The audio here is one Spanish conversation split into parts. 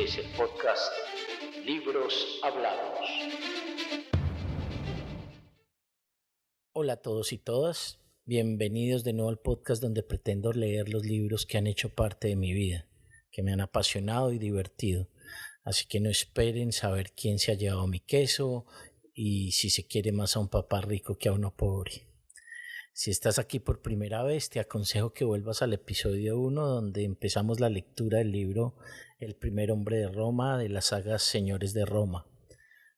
es el podcast Libros Hablados. Hola a todos y todas, bienvenidos de nuevo al podcast donde pretendo leer los libros que han hecho parte de mi vida, que me han apasionado y divertido. Así que no esperen saber quién se ha llevado mi queso y si se quiere más a un papá rico que a uno pobre. Si estás aquí por primera vez, te aconsejo que vuelvas al episodio 1 donde empezamos la lectura del libro El primer hombre de Roma de la saga Señores de Roma.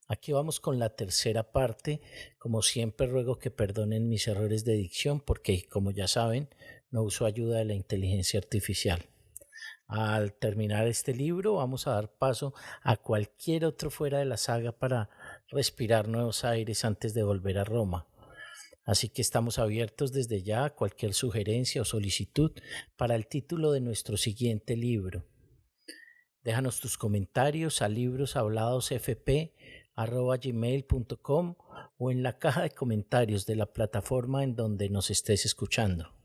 Aquí vamos con la tercera parte. Como siempre ruego que perdonen mis errores de dicción porque, como ya saben, no uso ayuda de la inteligencia artificial. Al terminar este libro vamos a dar paso a cualquier otro fuera de la saga para respirar nuevos aires antes de volver a Roma. Así que estamos abiertos desde ya a cualquier sugerencia o solicitud para el título de nuestro siguiente libro. Déjanos tus comentarios a libroshabladosfp@gmail.com o en la caja de comentarios de la plataforma en donde nos estés escuchando.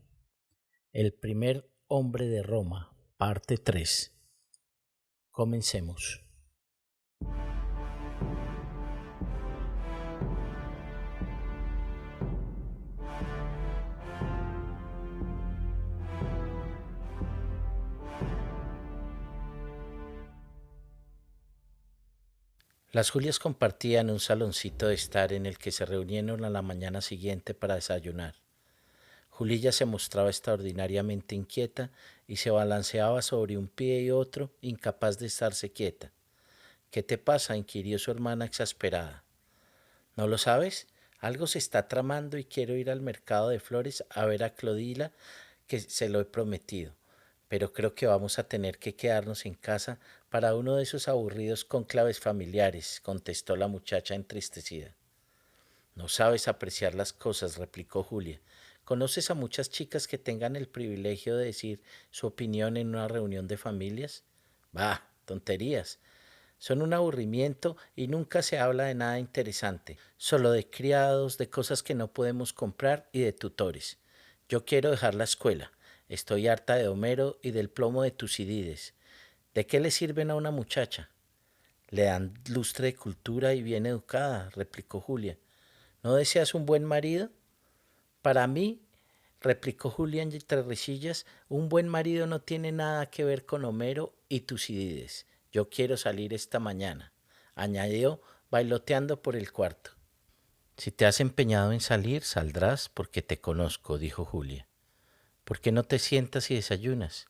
El primer hombre de Roma, parte 3. Comencemos. Las Julias compartían un saloncito de estar en el que se reunieron a la mañana siguiente para desayunar. Julia se mostraba extraordinariamente inquieta y se balanceaba sobre un pie y otro, incapaz de estarse quieta. ¿Qué te pasa?, inquirió su hermana exasperada. ¿No lo sabes? Algo se está tramando y quiero ir al mercado de flores a ver a Clodila, que se lo he prometido. Pero creo que vamos a tener que quedarnos en casa para uno de esos aburridos cónclaves familiares, contestó la muchacha entristecida. No sabes apreciar las cosas, replicó Julia. ¿Conoces a muchas chicas que tengan el privilegio de decir su opinión en una reunión de familias? Bah, tonterías. Son un aburrimiento y nunca se habla de nada interesante, solo de criados, de cosas que no podemos comprar y de tutores. Yo quiero dejar la escuela. Estoy harta de Homero y del plomo de Tucídides. ¿De qué le sirven a una muchacha? Le dan lustre de cultura y bien educada, replicó Julia. ¿No deseas un buen marido? Para mí, replicó Julia entre risillas, un buen marido no tiene nada que ver con Homero y Tucídides. Yo quiero salir esta mañana, añadió, bailoteando por el cuarto. Si te has empeñado en salir, saldrás porque te conozco, dijo Julia. ¿Por qué no te sientas y desayunas?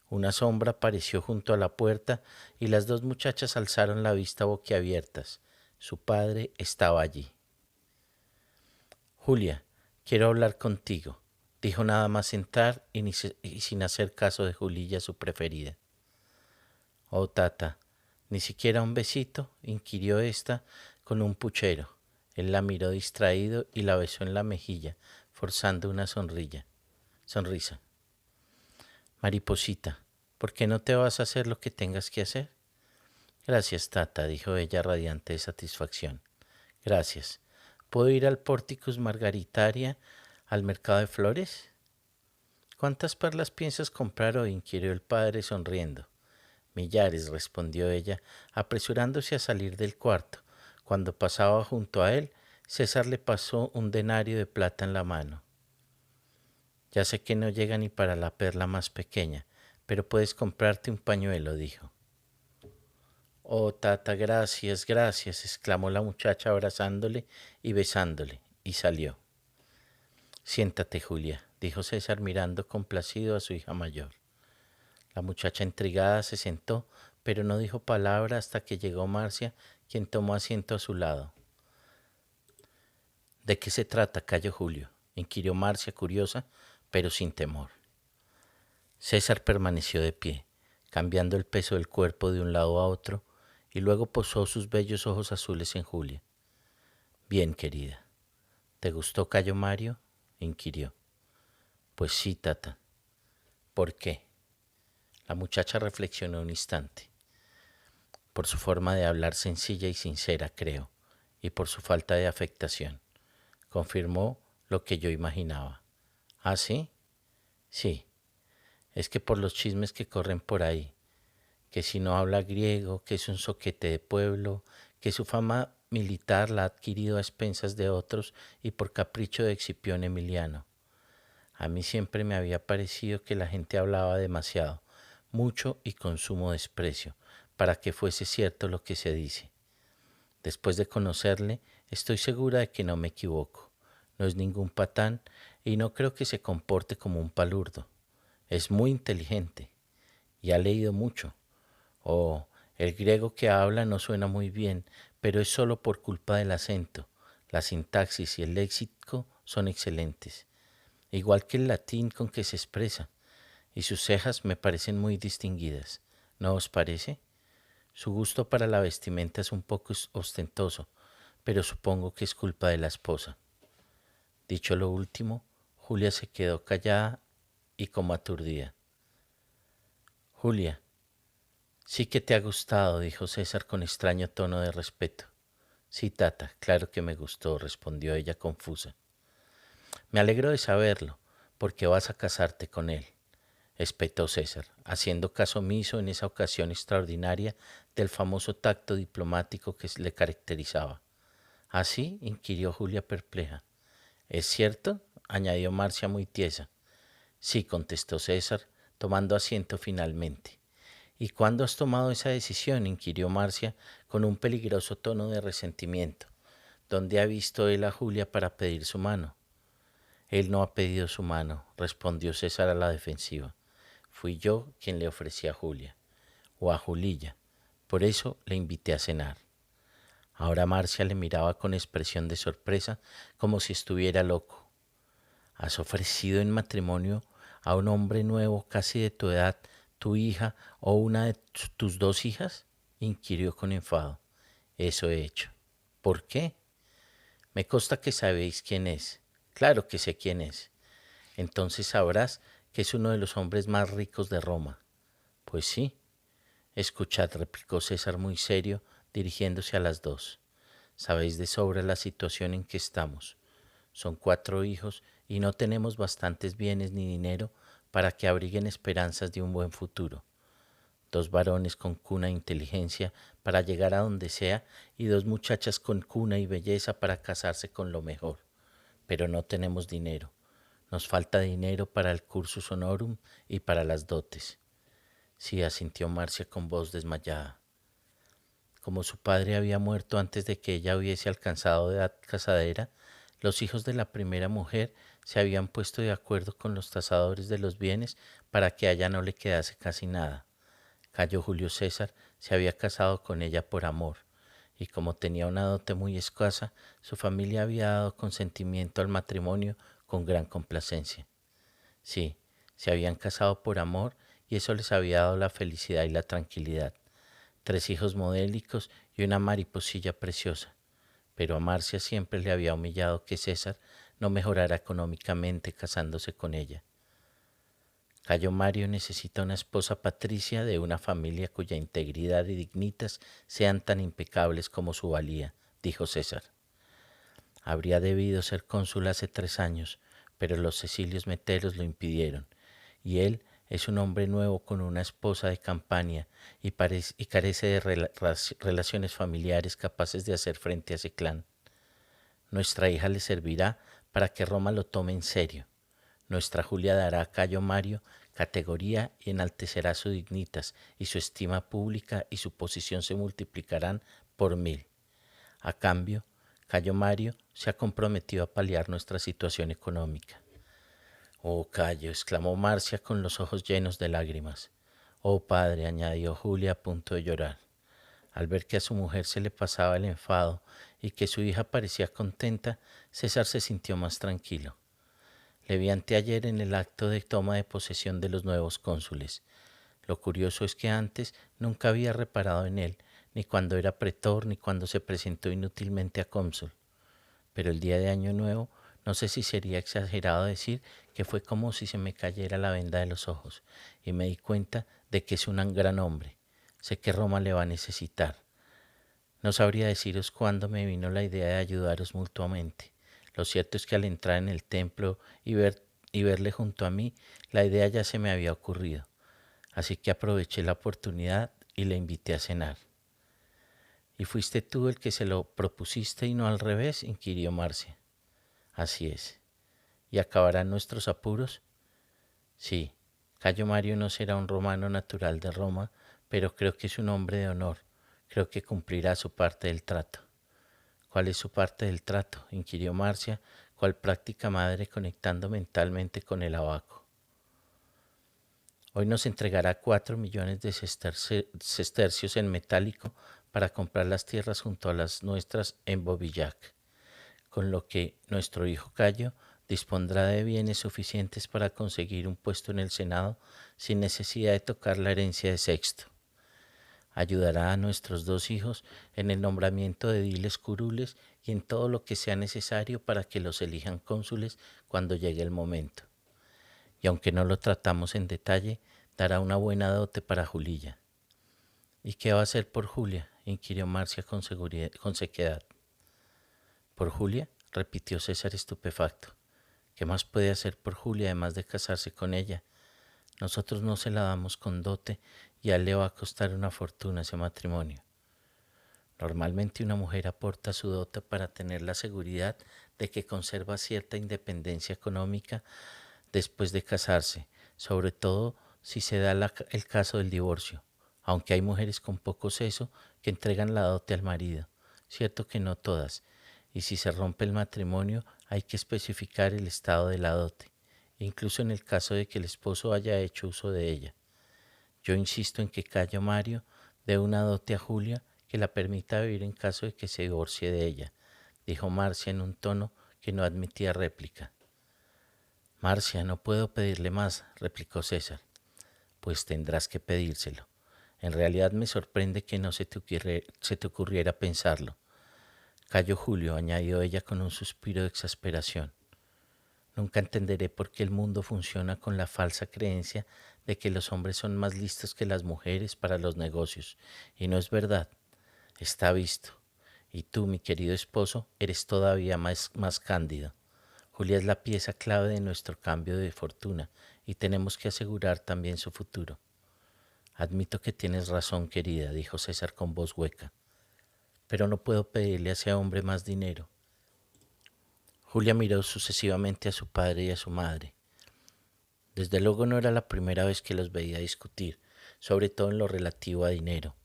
Una sombra apareció junto a la puerta y las dos muchachas alzaron la vista boquiabiertas. Su padre estaba allí. Julia, quiero hablar contigo, dijo nada más entrar y sin hacer caso de Julilla, su preferida. Oh, tata, ¿ni siquiera un besito?, inquirió ésta con un puchero. Él la miró distraído y la besó en la mejilla, forzando una sonrisa. Mariposita, ¿por qué no te vas a hacer lo que tengas que hacer? Gracias, tata, dijo ella radiante de satisfacción. Gracias. ¿Puedo ir al Porticus Margaritaria, al mercado de flores? ¿Cuántas perlas piensas comprar hoy?, inquirió el padre sonriendo. Millares, respondió ella, apresurándose a salir del cuarto. Cuando pasaba junto a él, César le pasó un denario de plata en la mano. Ya sé que no llega ni para la perla más pequeña, pero puedes comprarte un pañuelo, dijo. Oh, tata, gracias, gracias, exclamó la muchacha abrazándole y besándole, y salió. Siéntate, Julia, dijo César mirando complacido a su hija mayor. La muchacha intrigada se sentó, pero no dijo palabra hasta que llegó Marcia, quien tomó asiento a su lado. ¿De qué se trata, Cayo Julio?, inquirió Marcia, curiosa, pero sin temor. César permaneció de pie, cambiando el peso del cuerpo de un lado a otro, y luego posó sus bellos ojos azules en Julia. Bien, querida. ¿Te gustó Cayo Mario?, inquirió. Pues sí, tata. ¿Por qué? La muchacha reflexionó un instante. Por su forma de hablar sencilla y sincera, creo, y por su falta de afectación. Confirmó lo que yo imaginaba. ¿Ah, sí? Sí. Es que por los chismes que corren por ahí, que si no habla griego, que es un zoquete de pueblo, que su fama militar la ha adquirido a expensas de otros y por capricho de Escipión Emiliano. A mí siempre me había parecido que la gente hablaba demasiado, mucho y con sumo desprecio, para que fuese cierto lo que se dice. Después de conocerle, estoy segura de que no me equivoco. No es ningún patán y no creo que se comporte como un palurdo. Es muy inteligente y ha leído mucho. Oh, el griego que habla no suena muy bien, pero es solo por culpa del acento. La sintaxis y el léxico son excelentes, igual que el latín con que se expresa, y sus cejas me parecen muy distinguidas. ¿No os parece? Su gusto para la vestimenta es un poco ostentoso, pero supongo que es culpa de la esposa. Dicho lo último, Julia se quedó callada y como aturdida. Julia, sí que te ha gustado, dijo César con extraño tono de respeto. Sí, tata, claro que me gustó, respondió ella confusa. Me alegro de saberlo, porque vas a casarte con él, espetó César, haciendo caso omiso en esa ocasión extraordinaria del famoso tacto diplomático que le caracterizaba. ¿Así? Inquirió Julia perpleja. ¿Es cierto? Añadió Marcia muy tiesa. Sí, contestó César, tomando asiento finalmente. ¿Y cuándo has tomado esa decisión? Inquirió Marcia con un peligroso tono de resentimiento. ¿Dónde ha visto él a Julia para pedir su mano? Él no ha pedido su mano, respondió César a la defensiva. Fui yo quien le ofrecí a Julia, o a Julilla. Por eso le invité a cenar. Ahora Marcia le miraba con expresión de sorpresa, como si estuviera loco. ¿Has ofrecido en matrimonio a un hombre nuevo, casi de tu edad, tu hija o una de tus dos hijas? Inquirió con enfado. Eso he hecho. ¿Por qué? Me consta que sabéis quién es. Claro que sé quién es. Entonces sabrás que es uno de los hombres más ricos de Roma. Pues sí. Escuchad, replicó César muy serio, dirigiéndose a las dos. Sabéis de sobra la situación en que estamos. Son 4 hijos y no tenemos bastantes bienes ni dinero para que abriguen esperanzas de un buen futuro. 2 varones con cuna e inteligencia para llegar a donde sea y 2 muchachas con cuna y belleza para casarse con lo mejor. Pero no tenemos dinero. Nos falta dinero para el cursus honorum y para las dotes. Sí, asintió Marcia con voz desmayada. Como su padre había muerto antes de que ella hubiese alcanzado edad casadera, los hijos de la primera mujer se habían puesto de acuerdo con los tasadores de los bienes para que a ella no le quedase casi nada. Cayo Julio César se había casado con ella por amor, y como tenía una dote muy escasa, su familia había dado consentimiento al matrimonio con gran complacencia. Sí, se habían casado por amor y eso les había dado la felicidad y la tranquilidad. 3 hijos modélicos y una mariposilla preciosa. Pero a Marcia siempre le había humillado que César no mejorara económicamente casándose con ella. Cayo Mario necesita una esposa patricia de una familia cuya integridad y dignitas sean tan impecables como su valía, dijo César. Habría debido ser cónsul hace 3 años, pero los Cecilios Meteros lo impidieron, y él es un hombre nuevo con una esposa de campaña y carece de relaciones familiares capaces de hacer frente a ese clan. Nuestra hija le servirá para que Roma lo tome en serio. Nuestra Julia dará a Cayo Mario categoría y enaltecerá su dignitas, y su estima pública y su posición se multiplicarán por 1000. A cambio, Cayo Mario se ha comprometido a paliar nuestra situación económica. Oh, Cayo, exclamó Marcia con los ojos llenos de lágrimas. Oh, padre, añadió Julia a punto de llorar. Al ver que a su mujer se le pasaba el enfado y que su hija parecía contenta, César se sintió más tranquilo. Le vi anteayer en el acto de toma de posesión de los nuevos cónsules. Lo curioso es que antes nunca había reparado en él, ni cuando era pretor ni cuando se presentó inútilmente a cónsul. Pero el día de Año Nuevo, no sé si sería exagerado decir que fue como si se me cayera la venda de los ojos, y me di cuenta de que es un gran hombre. Sé que Roma le va a necesitar. No sabría deciros cuándo me vino la idea de ayudaros mutuamente. Lo cierto es que al entrar en el templo y verle junto a mí, la idea ya se me había ocurrido. Así que aproveché la oportunidad y le invité a cenar. ¿Y fuiste tú el que se lo propusiste y no al revés?, inquirió Marcia. Así es. ¿Y acabarán nuestros apuros? Sí, Cayo Mario no será un romano natural de Roma, pero creo que es un hombre de honor. Creo que cumplirá su parte del trato. ¿Cuál es su parte del trato?, inquirió Marcia, cual práctica madre conectando mentalmente con el abaco. Hoy nos entregará 4 millones de sestercios en metálico para comprar las tierras junto a las nuestras en Bobillac, con lo que nuestro hijo Cayo dispondrá de bienes suficientes para conseguir un puesto en el Senado sin necesidad de tocar la herencia de Sexto. Ayudará a nuestros 2 hijos en el nombramiento de ediles curules y en todo lo que sea necesario para que los elijan cónsules cuando llegue el momento. Y aunque no lo tratamos en detalle, dará una buena dote para Julilla. ¿Y qué va a hacer por Julia?, inquirió Marcia con sequedad. ¿Por Julia?, repitió César estupefacto. ¿Qué más puede hacer por Julia además de casarse con ella? Nosotros no se la damos con dote y a él le va a costar una fortuna ese matrimonio. Normalmente una mujer aporta su dote para tener la seguridad de que conserva cierta independencia económica después de casarse, sobre todo si se da el caso del divorcio, aunque hay mujeres con poco seso que entregan la dote al marido. Cierto que no todas, y si se rompe el matrimonio hay que especificar el estado de la dote, incluso en el caso de que el esposo haya hecho uso de ella. Yo insisto en que Cayo Mario dé una dote a Julia que la permita vivir en caso de que se divorcie de ella, dijo Marcia en un tono que no admitía réplica. Marcia, no puedo pedirle más, replicó César. Pues tendrás que pedírselo. En realidad me sorprende que no se te ocurriera pensarlo. Cayo Julio, añadió ella con un suspiro de exasperación. Nunca entenderé por qué el mundo funciona con la falsa creencia de que los hombres son más listos que las mujeres para los negocios, y no es verdad. Está visto. Y tú, mi querido esposo, eres todavía más cándido. Julia es la pieza clave de nuestro cambio de fortuna y tenemos que asegurar también su futuro. Admito que tienes razón, querida, dijo César con voz hueca, pero no puedo pedirle a ese hombre más dinero. Julia miró sucesivamente a su padre y a su madre. Desde luego no era la primera vez que los veía discutir, sobre todo en lo relativo a dinero,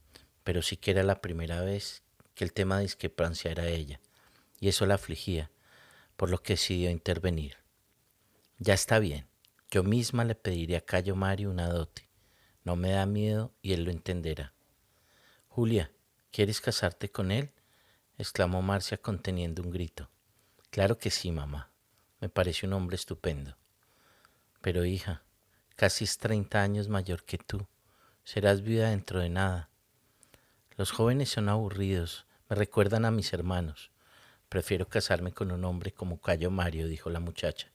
pero sí que era la primera vez que el tema de discrepancia era ella, y eso la afligía, por lo que decidió intervenir. Ya está bien, yo misma le pediré a Cayo Mario una dote. No me da miedo y él lo entenderá. Julia, ¿quieres casarte con él?, exclamó Marcia conteniendo un grito. Claro que sí, mamá. Me parece un hombre estupendo. Pero hija, casi es 30 años mayor que tú. Serás viuda dentro de nada. Los jóvenes son aburridos, me recuerdan a mis hermanos. Prefiero casarme con un hombre como Cayo Mario, dijo la muchacha.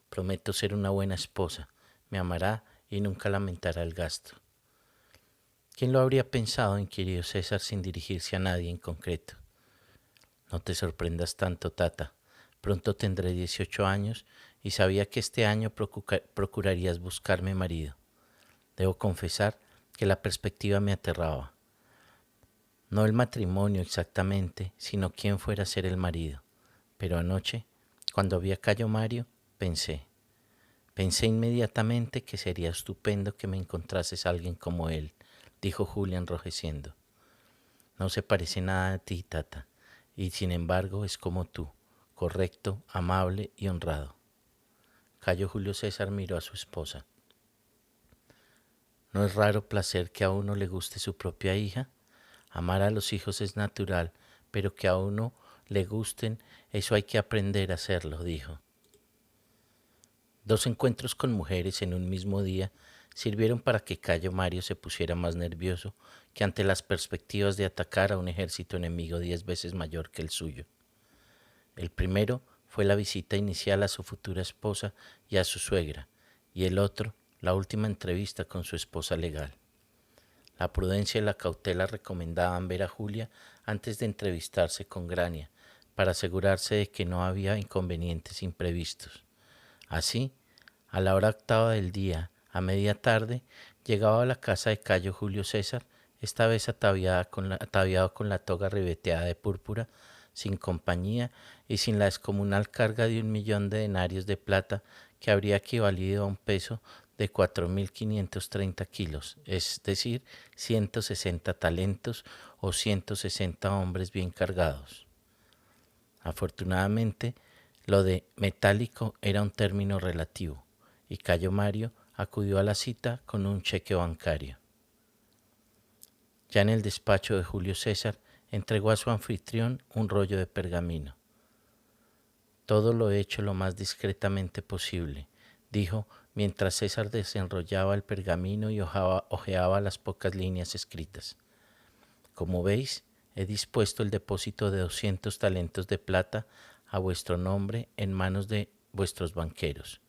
Prometo ser una buena esposa, me amará y nunca lamentará el gasto. ¿Quién lo habría pensado?, inquirió César sin dirigirse a nadie en concreto. No te sorprendas tanto, Tata. Pronto tendré 18 años y sabía que este año procurarías buscarme marido. Debo confesar que la perspectiva me aterraba. No el matrimonio exactamente, sino quién fuera a ser el marido. Pero anoche, cuando vi a Cayo Mario, pensé inmediatamente que sería estupendo que me encontrases a alguien como él, dijo Julia enrojeciendo. No se parece nada a ti, Tata, y sin embargo es como tú, correcto, amable y honrado. Cayo Julio César miró a su esposa. ¿No es raro placer que a uno le guste su propia hija? Amar a los hijos es natural, pero que a uno le gusten, eso hay que aprender a hacerlo, dijo. 2 encuentros con mujeres en un mismo día sirvieron para que Cayo Mario se pusiera más nervioso que ante las perspectivas de atacar a un ejército enemigo 10 veces mayor que el suyo. El primero fue la visita inicial a su futura esposa y a su suegra, y el otro, la última entrevista con su esposa legal. La prudencia y la cautela recomendaban ver a Julia antes de entrevistarse con Grania, para asegurarse de que no había inconvenientes imprevistos. Así, a la hora octava del día, a media tarde, llegaba a la casa de Cayo Julio César esta vez ataviado con la toga ribeteada de púrpura, sin compañía y sin la descomunal carga de 1.000.000 de denarios de plata que habría equivalido a un peso de 4.530 kilos, es decir, 160 talentos o 160 hombres bien cargados. Afortunadamente, lo de metálico era un término relativo, y Cayo Mario acudió a la cita con un cheque bancario. Ya en el despacho de Julio César, entregó a su anfitrión un rollo de pergamino. Todo lo he hecho lo más discretamente posible, dijo mientras César desenrollaba el pergamino y hojeaba las pocas líneas escritas. Como veis, he dispuesto el depósito de 200 talentos de plata a vuestro nombre en manos de vuestros banqueros.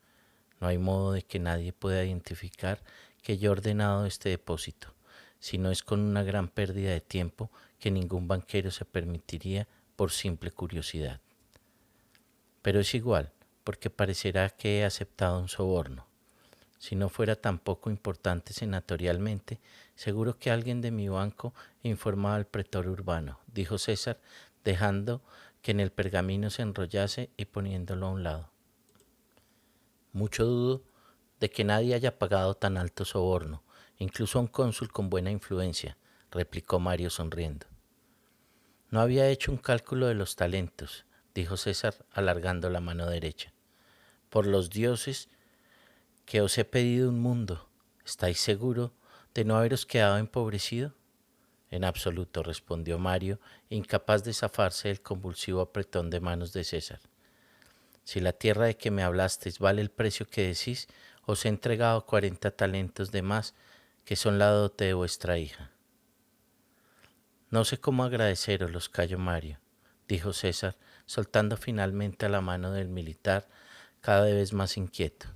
No hay modo de que nadie pueda identificar que yo he ordenado este depósito, si no es con una gran pérdida de tiempo que ningún banquero se permitiría por simple curiosidad. Pero es igual, porque parecerá que he aceptado un soborno. Si no fuera tan poco importante senatorialmente, seguro que alguien de mi banco informaba al pretor urbano, dijo César, dejando que en el pergamino se enrollase y poniéndolo a un lado. Mucho dudo de que nadie haya pagado tan alto soborno, incluso a un cónsul con buena influencia, replicó Mario sonriendo. No había hecho un cálculo de los talentos, dijo César alargando la mano derecha. Por los dioses que os he pedido un mundo, ¿estáis seguro de no haberos quedado empobrecido? En absoluto, respondió Mario, incapaz de zafarse del convulsivo apretón de manos de César. Si la tierra de que me hablasteis vale el precio que decís, os he entregado 40 talentos de más, que son la dote de vuestra hija. No sé cómo agradeceroslos, Cayo Mario, dijo César, soltando finalmente a la mano del militar, cada vez más inquieto.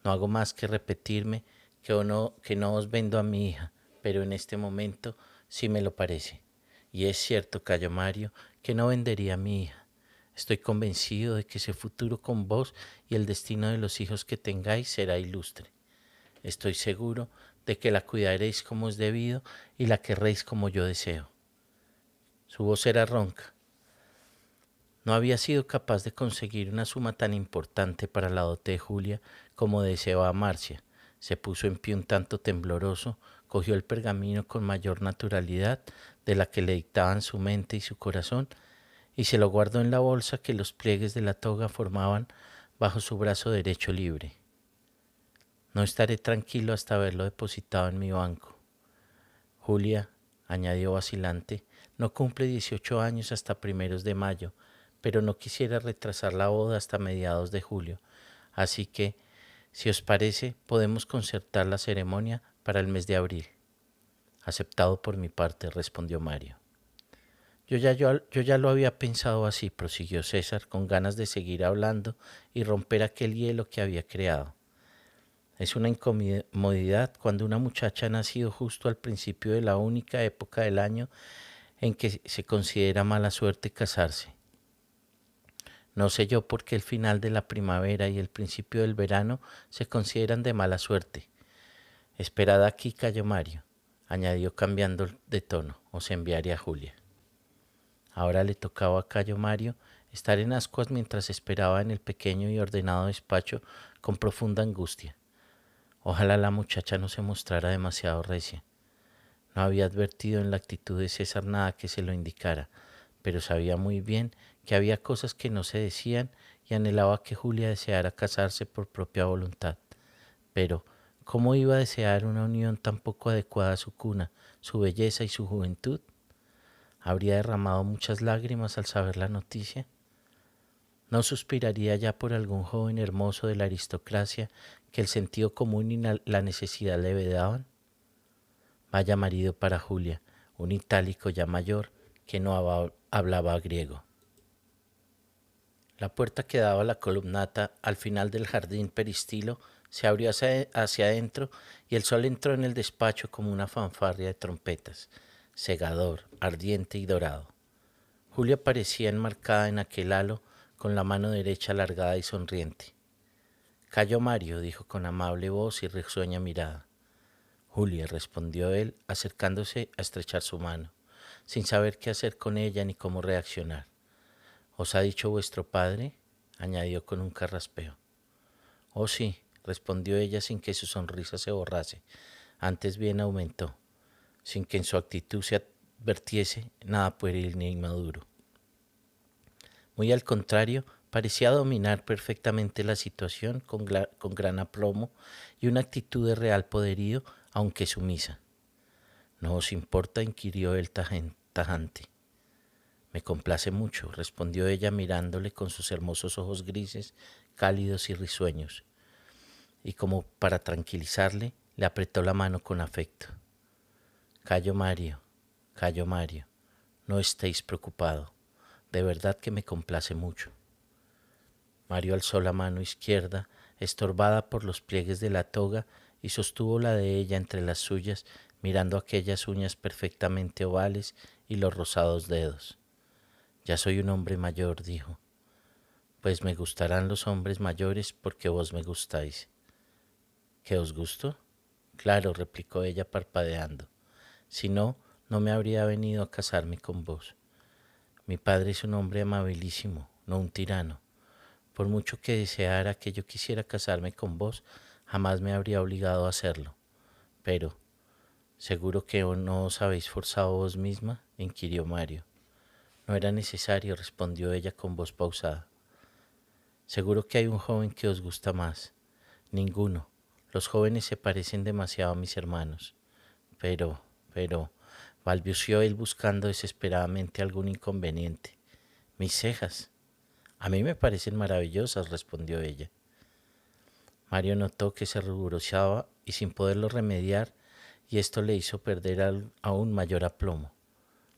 No hago más que repetirme que no os vendo a mi hija, pero en este momento sí me lo parece. Y es cierto, Cayo Mario, que no vendería a mi hija. Estoy convencido de que ese futuro con vos y el destino de los hijos que tengáis será ilustre. Estoy seguro de que la cuidaréis como es debido y la querréis como yo deseo. Su voz era ronca. No había sido capaz de conseguir una suma tan importante para la dote de Julia como deseaba Marcia. Se puso en pie un tanto tembloroso, cogió el pergamino con mayor naturalidad de la que le dictaban su mente y su corazón, y se lo guardó en la bolsa que los pliegues de la toga formaban bajo su brazo derecho libre. No estaré tranquilo hasta haberlo depositado en mi banco. Julia, añadió vacilante, no cumple 18 años hasta primeros de mayo, pero no quisiera retrasar la boda hasta mediados de julio, así que, si os parece, podemos concertar la ceremonia para el mes de abril. Aceptado por mi parte, respondió Mario. Yo ya lo había pensado así, prosiguió César, con ganas de seguir hablando y romper aquel hielo que había creado. Es una incomodidad cuando una muchacha ha nacido justo al principio de la única época del año en que se considera mala suerte casarse. No sé yo por qué el final de la primavera y el principio del verano se consideran de mala suerte. Esperad aquí, Cayo Mario, añadió cambiando de tono, os enviaré a Julia. Ahora le tocaba a Cayo Mario estar en ascuas mientras esperaba en el pequeño y ordenado despacho con profunda angustia. Ojalá la muchacha no se mostrara demasiado recia. No había advertido en la actitud de César nada que se lo indicara, pero sabía muy bien que había cosas que no se decían y anhelaba que Julia deseara casarse por propia voluntad. Pero, ¿cómo iba a desear una unión tan poco adecuada a su cuna, su belleza y su juventud? ¿Habría derramado muchas lágrimas al saber la noticia? ¿No suspiraría ya por algún joven hermoso de la aristocracia que el sentido común y la necesidad le vedaban? Vaya marido para Julia, un itálico ya mayor que no hablaba griego. La puerta que daba a la columnata al final del jardín peristilo se abrió hacia adentro y el sol entró en el despacho como una fanfarria de trompetas, cegador, ardiente y dorado. Julia parecía enmarcada en aquel halo con la mano derecha alargada y sonriente. Cayo Mario, dijo con amable voz y risueña mirada. Julia, respondió él, acercándose a estrechar su mano, sin saber qué hacer con ella ni cómo reaccionar. ¿Os ha dicho vuestro padre? Añadió con un carraspeo. Oh sí, respondió ella sin que su sonrisa se borrase, antes bien aumentó, sin que en su actitud se advirtiese nada pueril ni inmaduro. Muy al contrario, parecía dominar perfectamente la situación con gran aplomo y una actitud de real poderío, aunque sumisa. ¿No os importa? Inquirió él tajante. Me complace mucho, respondió ella mirándole con sus hermosos ojos grises, cálidos y risueños, y como para tranquilizarle, le apretó la mano con afecto. Callo Mario, no estéis preocupado, de verdad que me complace mucho. Mario alzó la mano izquierda, estorbada por los pliegues de la toga, y sostuvo la de ella entre las suyas, mirando aquellas uñas perfectamente ovales y los rosados dedos. Ya soy un hombre mayor, dijo. Pues me gustarán los hombres mayores porque vos me gustáis. ¿Qué os gusto? Claro, replicó ella parpadeando. Si no, no me habría venido a casarme con vos. Mi padre es un hombre amabilísimo, no un tirano. Por mucho que deseara que yo quisiera casarme con vos, jamás me habría obligado a hacerlo. Pero, ¿seguro que no os habéis forzado vos misma? Inquirió Mario. No era necesario, respondió ella con voz pausada. Seguro que hay un joven que os gusta más. Ninguno. Los jóvenes se parecen demasiado a mis hermanos. Pero, balbuceó él buscando desesperadamente algún inconveniente. Mis cejas. A mí me parecen maravillosas, respondió ella. Mario notó que se ruborizaba y sin poderlo remediar, y esto le hizo perder aún mayor aplomo.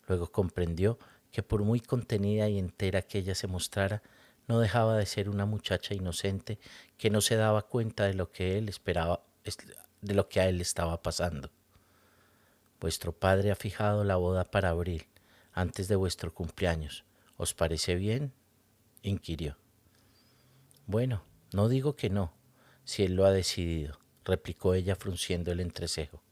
Luego comprendió que por muy contenida y entera que ella se mostrara, no dejaba de ser una muchacha inocente que no se daba cuenta de lo que él esperaba, de lo que a él le estaba pasando. Vuestro padre ha fijado la boda para abril, antes de vuestro cumpleaños. ¿Os parece bien? Inquirió. Bueno, no digo que no, si él lo ha decidido, replicó ella frunciendo el entrecejo.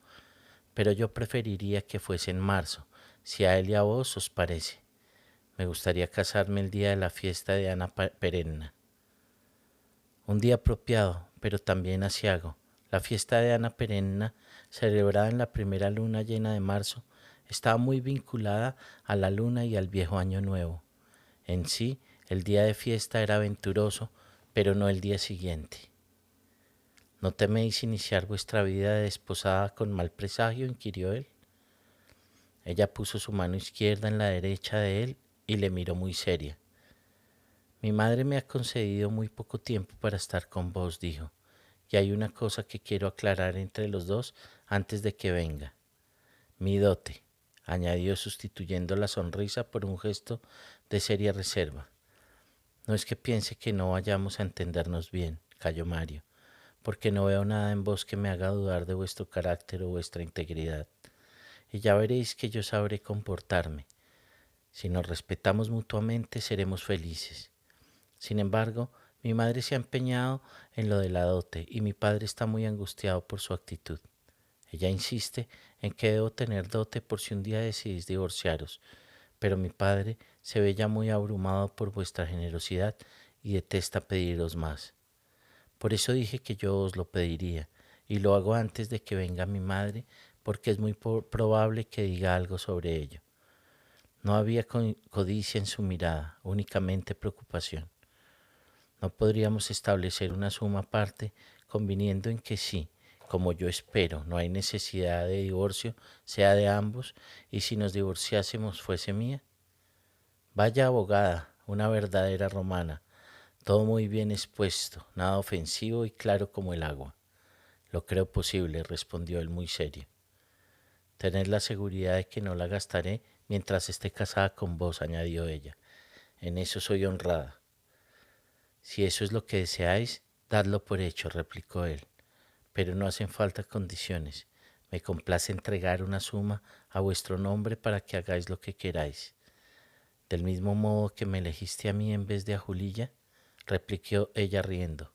Pero yo preferiría que fuese en marzo, si a él y a vos os parece. Me gustaría casarme el día de la fiesta de Ana Perenna. Un día apropiado, pero también aciago. La fiesta de Ana Perenna, celebrada en la primera luna llena de marzo, estaba muy vinculada a la luna y al viejo año nuevo. En sí, el día de fiesta era venturoso, pero no el día siguiente. ¿No teméis iniciar vuestra vida de desposada con mal presagio? Inquirió él. Ella puso su mano izquierda en la derecha de él y le miró muy seria. Mi madre me ha concedido muy poco tiempo para estar con vos, dijo, y hay una cosa que quiero aclarar entre los dos antes de que venga. Mi dote, añadió sustituyendo la sonrisa por un gesto de seria reserva. No es que piense que no vayamos a entendernos bien, calló Mario, porque no veo nada en vos que me haga dudar de vuestro carácter o vuestra integridad. Y ya veréis que yo sabré comportarme. Si nos respetamos mutuamente, seremos felices. Sin embargo, mi madre se ha empeñado en lo de la dote y mi padre está muy angustiado por su actitud. Ella insiste en que debo tener dote por si un día decidís divorciaros, pero mi padre se ve ya muy abrumado por vuestra generosidad y detesta pediros más. Por eso dije que yo os lo pediría, y lo hago antes de que venga mi madre, porque es muy probable que diga algo sobre ello. No había codicia en su mirada, únicamente preocupación. No podríamos establecer una suma aparte, conviniendo en que sí, como yo espero, no hay necesidad de divorcio, sea de ambos, y si nos divorciásemos fuese mía. Vaya abogada, una verdadera romana, todo muy bien expuesto, nada ofensivo y claro como el agua. Lo creo posible, respondió él muy serio. Tened la seguridad de que no la gastaré mientras esté casada con vos, añadió ella. En eso soy honrada. Si eso es lo que deseáis, dadlo por hecho, replicó él. Pero no hacen falta condiciones. Me complace entregar una suma a vuestro nombre para que hagáis lo que queráis. Del mismo modo que me elegiste a mí en vez de a Julilla, replicó ella riendo.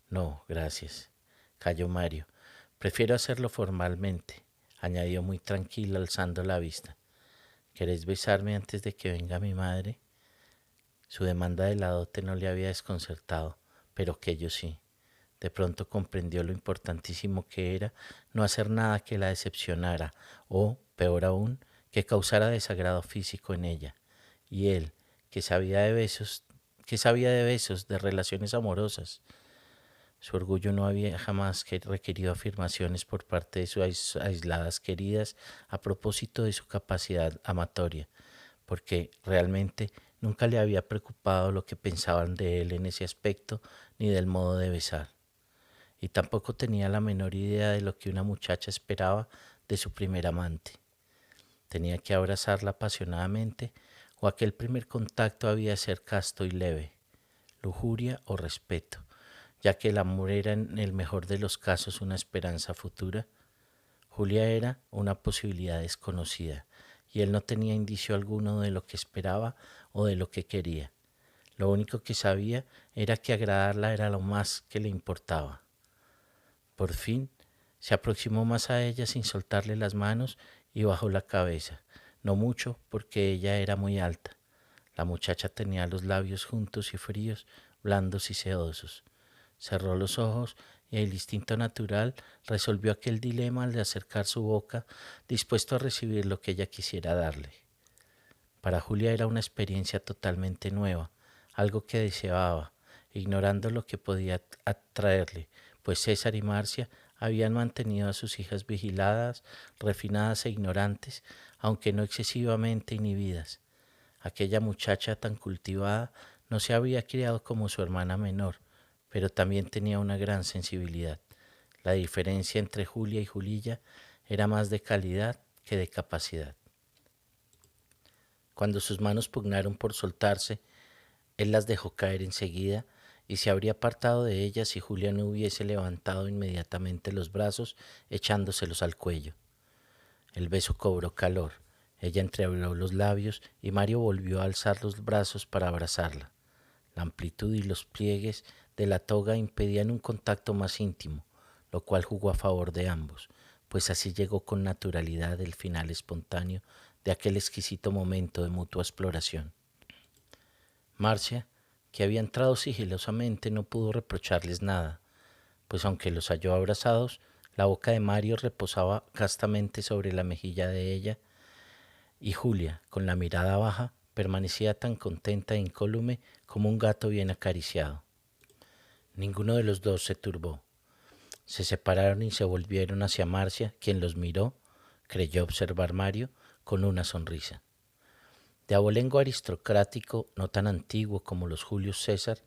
No, gracias, calló Mario, Prefiero hacerlo formalmente, añadió muy tranquila alzando la vista. ¿Queréis besarme antes de que venga mi madre? Su demanda de la dote no le había desconcertado, pero aquello sí. De pronto comprendió lo importantísimo que era no hacer nada que la decepcionara o, peor aún, que causara desagrado físico en ella. Y él, que sabía de besos, de relaciones amorosas. Su orgullo no había jamás requerido afirmaciones por parte de sus aisladas queridas a propósito de su capacidad amatoria, porque realmente nunca le había preocupado lo que pensaban de él en ese aspecto ni del modo de besar. Y tampoco tenía la menor idea de lo que una muchacha esperaba de su primer amante. Tenía que abrazarla apasionadamente o aquel primer contacto había de ser casto y leve, lujuria o respeto, ya que el amor era en el mejor de los casos una esperanza futura. Julia era una posibilidad desconocida y él no tenía indicio alguno de lo que esperaba o de lo que quería. Lo único que sabía era que agradarla era lo más que le importaba. Por fin se aproximó más a ella sin soltarle las manos y bajó la cabeza, no mucho porque ella era muy alta. La muchacha tenía los labios juntos y fríos, blandos y sedosos. Cerró los ojos y el instinto natural resolvió aquel dilema al de acercar su boca, dispuesto a recibir lo que ella quisiera darle. Para Julia era una experiencia totalmente nueva, algo que deseaba, ignorando lo que podía atraerle, pues César y Marcia habían mantenido a sus hijas vigiladas, refinadas e ignorantes, aunque no excesivamente inhibidas. Aquella muchacha tan cultivada no se había criado como su hermana menor, pero también tenía una gran sensibilidad. La diferencia entre Julia y Julilla era más de calidad que de capacidad. Cuando sus manos pugnaron por soltarse, él las dejó caer enseguida y se habría apartado de ellas si Julia no hubiese levantado inmediatamente los brazos, echándoselos al cuello. El beso cobró calor. Ella entreabrió los labios y Mario volvió a alzar los brazos para abrazarla. La amplitud y los pliegues de la toga impedían un contacto más íntimo, lo cual jugó a favor de ambos, pues así llegó con naturalidad el final espontáneo de aquel exquisito momento de mutua exploración. Marcia, que había entrado sigilosamente, no pudo reprocharles nada, pues aunque los halló abrazados, la boca de Mario reposaba castamente sobre la mejilla de ella, y Julia, con la mirada baja, permanecía tan contenta e incólume como un gato bien acariciado. Ninguno de los dos se turbó. Se separaron y se volvieron hacia Marcia, quien los miró, creyó observar Mario, con una sonrisa. De abolengo aristocrático, no tan antiguo como los Julius César,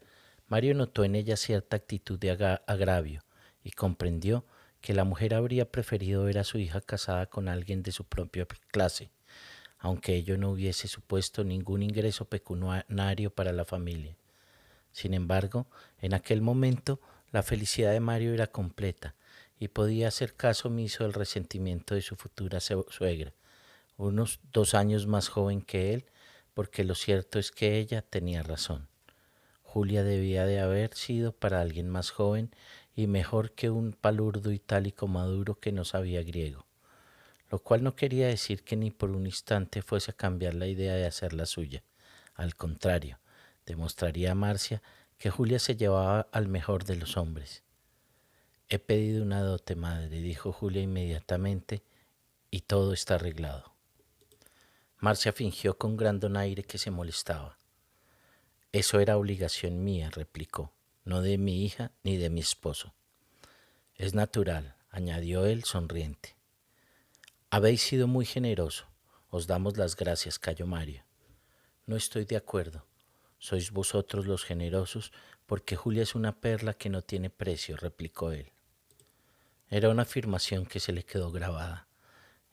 Mario notó en ella cierta actitud de agravio y comprendió que la mujer habría preferido ver a su hija casada con alguien de su propia clase, aunque ello no hubiese supuesto ningún ingreso pecuniario para la familia. Sin embargo, en aquel momento la felicidad de Mario era completa y podía hacer caso omiso del resentimiento de su futura suegra, unos 2 años más joven que él, porque lo cierto es que ella tenía razón. Julia debía de haber sido para alguien más joven y mejor que un palurdo itálico maduro que no sabía griego, lo cual no quería decir que ni por un instante fuese a cambiar la idea de hacerla suya. Al contrario, demostraría a Marcia que Julia se llevaba al mejor de los hombres. He pedido una dote, madre, dijo Julia inmediatamente, y todo está arreglado. Marcia fingió con gran donaire que se molestaba. Eso era obligación mía, replicó, no de mi hija ni de mi esposo. Es natural, añadió él sonriente. Habéis sido muy generoso. Os damos las gracias, calló Mario. No estoy de acuerdo. Sois vosotros los generosos porque Julia es una perla que no tiene precio, replicó él. Era una afirmación que se le quedó grabada,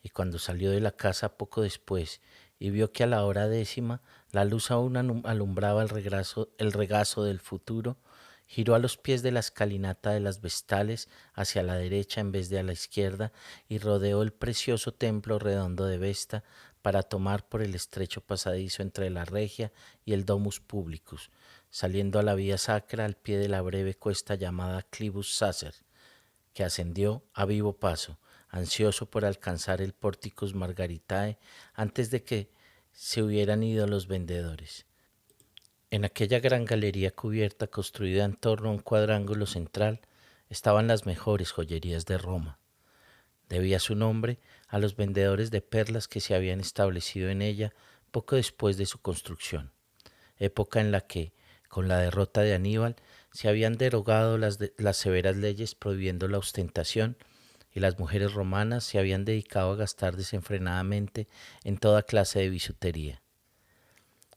y cuando salió de la casa poco después y vio que a la hora 10 la luz aún alumbraba el regazo del futuro, giró a los pies de la escalinata de las Vestales hacia la derecha en vez de a la izquierda y rodeó el precioso templo redondo de Vesta para tomar por el estrecho pasadizo entre la Regia y el Domus Publicus, saliendo a la vía sacra al pie de la breve cuesta llamada Clivus Sacer, que ascendió a vivo paso, ansioso por alcanzar el Porticus Margaritae antes de que se hubieran ido los vendedores. En aquella gran galería cubierta construida en torno a un cuadrángulo central estaban las mejores joyerías de Roma. Debía su nombre a los vendedores de perlas que se habían establecido en ella poco después de su construcción, época en la que, con la derrota de Aníbal, se habían derogado las severas leyes prohibiendo la ostentación y las mujeres romanas se habían dedicado a gastar desenfrenadamente en toda clase de bisutería.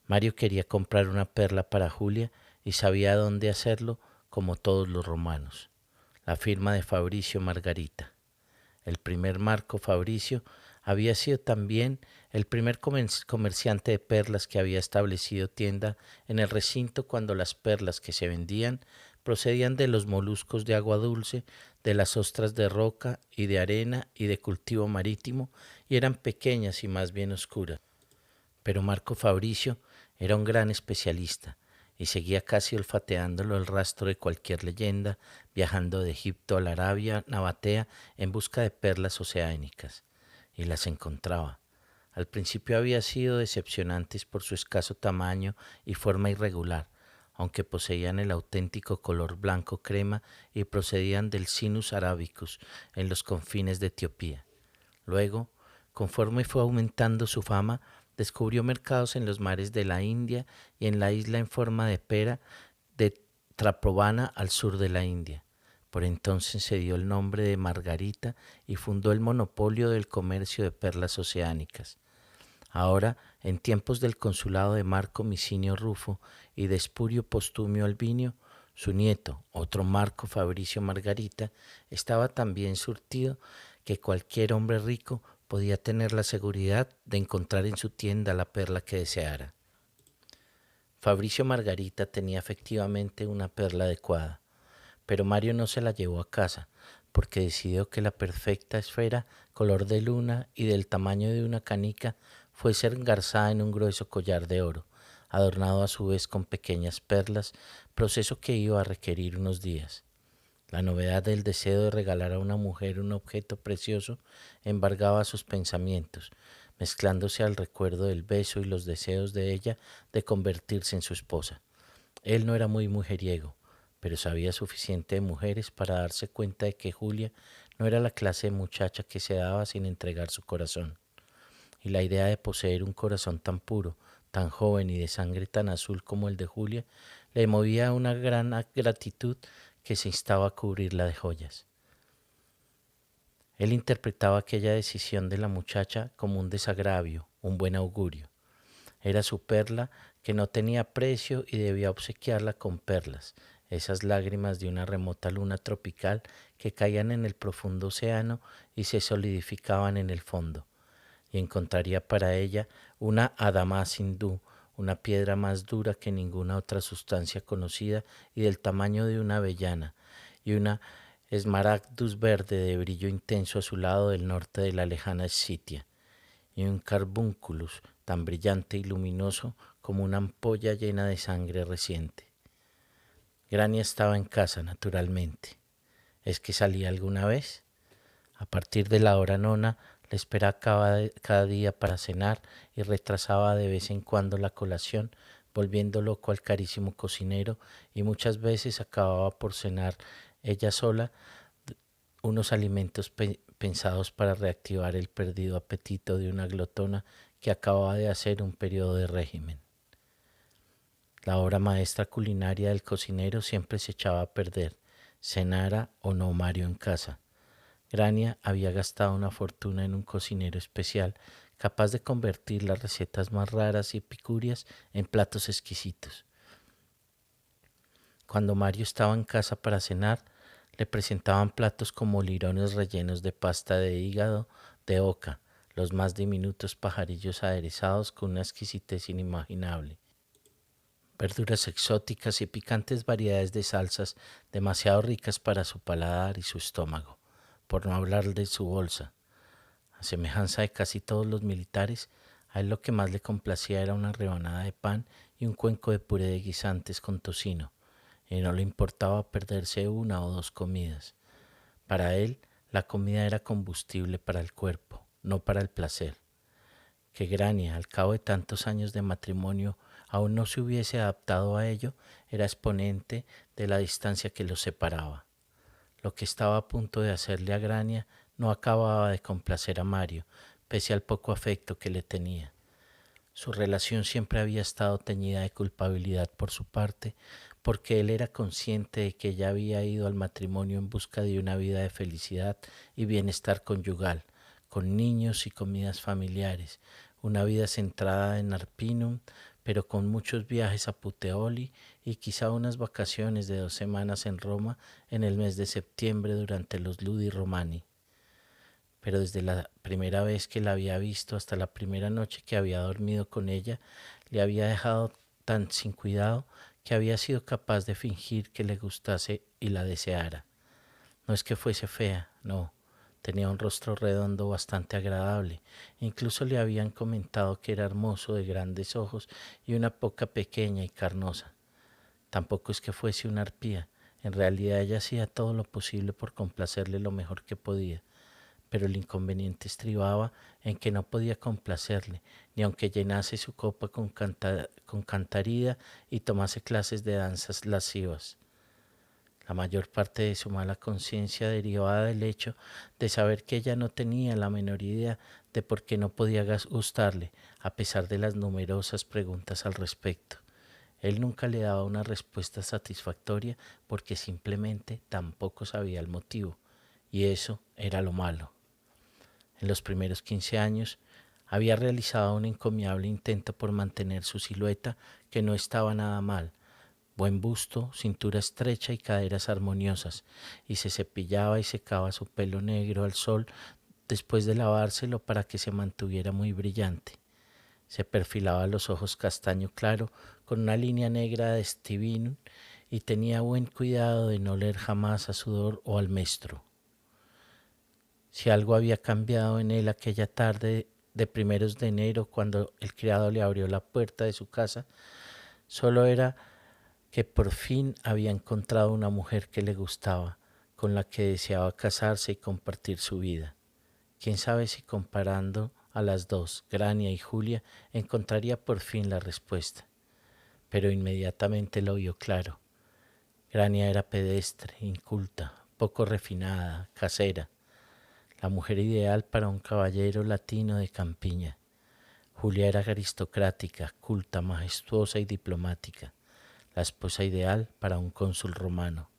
Mario quería comprar una perla para Julia y sabía dónde hacerlo como todos los romanos, la firma de Fabricio Margarita. El primer Marco Fabricio había sido también el primer comerciante de perlas que había establecido tienda en el recinto cuando las perlas que se vendían procedían de los moluscos de agua dulce, de las ostras de roca y de arena y de cultivo marítimo, y eran pequeñas y más bien oscuras. Pero Marco Fabricio era un gran especialista y seguía casi olfateándolo el rastro de cualquier leyenda, viajando de Egipto a la Arabia Nabatea en busca de perlas oceánicas, y las encontraba. Al principio había sido decepcionantes por su escaso tamaño y forma irregular, aunque poseían el auténtico color blanco crema y procedían del Sinus arabicus en los confines de Etiopía. Luego, conforme fue aumentando su fama, descubrió mercados en los mares de la India y en la isla en forma de pera de Traprovana al sur de la India. Por entonces se dio el nombre de Margarita y fundó el monopolio del comercio de perlas oceánicas. Ahora, en tiempos del consulado de Marco Micinio Rufo y de Espurio Postumio Albinio, su nieto, otro Marco Fabricio Margarita, estaba tan bien surtido que cualquier hombre rico podía tener la seguridad de encontrar en su tienda la perla que deseara. Fabricio Margarita tenía efectivamente una perla adecuada, pero Mario no se la llevó a casa, porque decidió que la perfecta esfera, color de luna y del tamaño de una canica, fuese engarzada en un grueso collar de oro, adornado a su vez con pequeñas perlas, proceso que iba a requerir unos días. La novedad del deseo de regalar a una mujer un objeto precioso embargaba sus pensamientos, mezclándose al recuerdo del beso y los deseos de ella de convertirse en su esposa. Él no era muy mujeriego, pero sabía suficiente de mujeres para darse cuenta de que Julia no era la clase de muchacha que se daba sin entregar su corazón. Y la idea de poseer un corazón tan puro, tan joven y de sangre tan azul como el de Julia, le movía una gran gratitud que se instaba a cubrirla de joyas. Él interpretaba aquella decisión de la muchacha como un desagravio, un buen augurio. Era su perla que no tenía precio y debía obsequiarla con perlas, esas lágrimas de una remota luna tropical que caían en el profundo océano y se solidificaban en el fondo, y encontraría para ella una adamas hindú, una piedra más dura que ninguna otra sustancia conocida y del tamaño de una avellana, y una esmaragdus verde de brillo intenso a su lado del norte de la lejana Escitia, y un carbúnculus tan brillante y luminoso como una ampolla llena de sangre reciente. Grania estaba en casa, naturalmente. ¿Es que salía alguna vez? A partir de la hora nona, le esperaba cada día para cenar y retrasaba de vez en cuando la colación, volviendo loco al carísimo cocinero, y muchas veces acababa por cenar ella sola unos alimentos pensados para reactivar el perdido apetito de una glotona que acababa de hacer un periodo de régimen. La obra maestra culinaria del cocinero siempre se echaba a perder, cenara o no Mario en casa. Grania había gastado una fortuna en un cocinero especial, capaz de convertir las recetas más raras y epicúreas en platos exquisitos. Cuando Mario estaba en casa para cenar, le presentaban platos como lirones rellenos de pasta de hígado de oca, los más diminutos pajarillos aderezados con una exquisitez inimaginable, verduras exóticas y picantes variedades de salsas demasiado ricas para su paladar y su estómago, por no hablar de su bolsa. A semejanza de casi todos los militares, a él lo que más le complacía era una rebanada de pan y un cuenco de puré de guisantes con tocino, y no le importaba perderse una o dos comidas. Para él, la comida era combustible para el cuerpo, no para el placer. Que Grania, al cabo de tantos años de matrimonio, aún no se hubiese adaptado a ello, era exponente de la distancia que los separaba. Lo que estaba a punto de hacerle a Grania no acababa de complacer a Mario, pese al poco afecto que le tenía. Su relación siempre había estado teñida de culpabilidad por su parte, porque él era consciente de que ella había ido al matrimonio en busca de una vida de felicidad y bienestar conyugal, con niños y comidas familiares, una vida centrada en Arpinum, pero con muchos viajes a Puteoli y quizá unas vacaciones de 2 semanas en Roma en el mes de septiembre durante los Ludi Romani. Pero desde la primera vez que la había visto hasta la primera noche que había dormido con ella, le había dejado tan sin cuidado que había sido capaz de fingir que le gustase y la deseara. No es que fuese fea, no. Tenía un rostro redondo bastante agradable. Incluso le habían comentado que era hermoso, de grandes ojos y una boca pequeña y carnosa. Tampoco es que fuese una arpía. En realidad ella hacía todo lo posible por complacerle lo mejor que podía. Pero el inconveniente estribaba en que no podía complacerle, ni aunque llenase su copa con cantarida y tomase clases de danzas lascivas. La mayor parte de su mala conciencia derivaba del hecho de saber que ella no tenía la menor idea de por qué no podía gustarle, a pesar de las numerosas preguntas al respecto. Él nunca le daba una respuesta satisfactoria porque simplemente tampoco sabía el motivo, y eso era lo malo. En los primeros 15 años había realizado un encomiable intento por mantener su silueta, que no estaba nada mal: buen busto, cintura estrecha y caderas armoniosas, y se cepillaba y secaba su pelo negro al sol después de lavárselo para que se mantuviera muy brillante. Se perfilaba los ojos castaño claro con una línea negra de estibín y tenía buen cuidado de no oler jamás a sudor o almestro. Si algo había cambiado en él aquella tarde de primeros de enero, cuando el criado le abrió la puerta de su casa, solo era que por fin había encontrado una mujer que le gustaba, con la que deseaba casarse y compartir su vida. Quién sabe si comparando a las dos, Grania y Julia, encontraría por fin la respuesta. Pero inmediatamente lo vio claro. Grania era pedestre, inculta, poco refinada, casera, la mujer ideal para un caballero latino de campiña. Julia era aristocrática, culta, majestuosa y diplomática, la esposa ideal para un cónsul romano.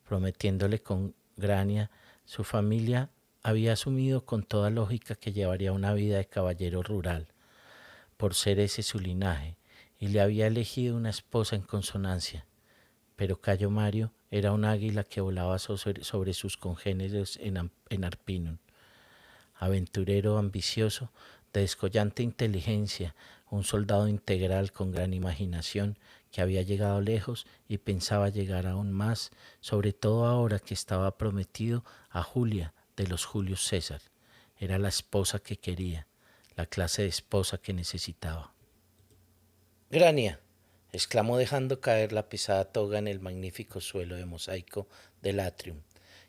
Prometiéndole con Grania, su familia había asumido con toda lógica que llevaría una vida de caballero rural, por ser ese su linaje, y le había elegido una esposa en consonancia. Pero Cayo Mario era un águila que volaba sobre sus congéneres en Arpinum. Aventurero ambicioso, de descollante inteligencia, un soldado integral con gran imaginación, que había llegado lejos y pensaba llegar aún más, sobre todo ahora que estaba prometido a Julia de los Julios César. Era la esposa que quería, la clase de esposa que necesitaba. Grania, exclamó dejando caer la pesada toga en el magnífico suelo de mosaico del atrium,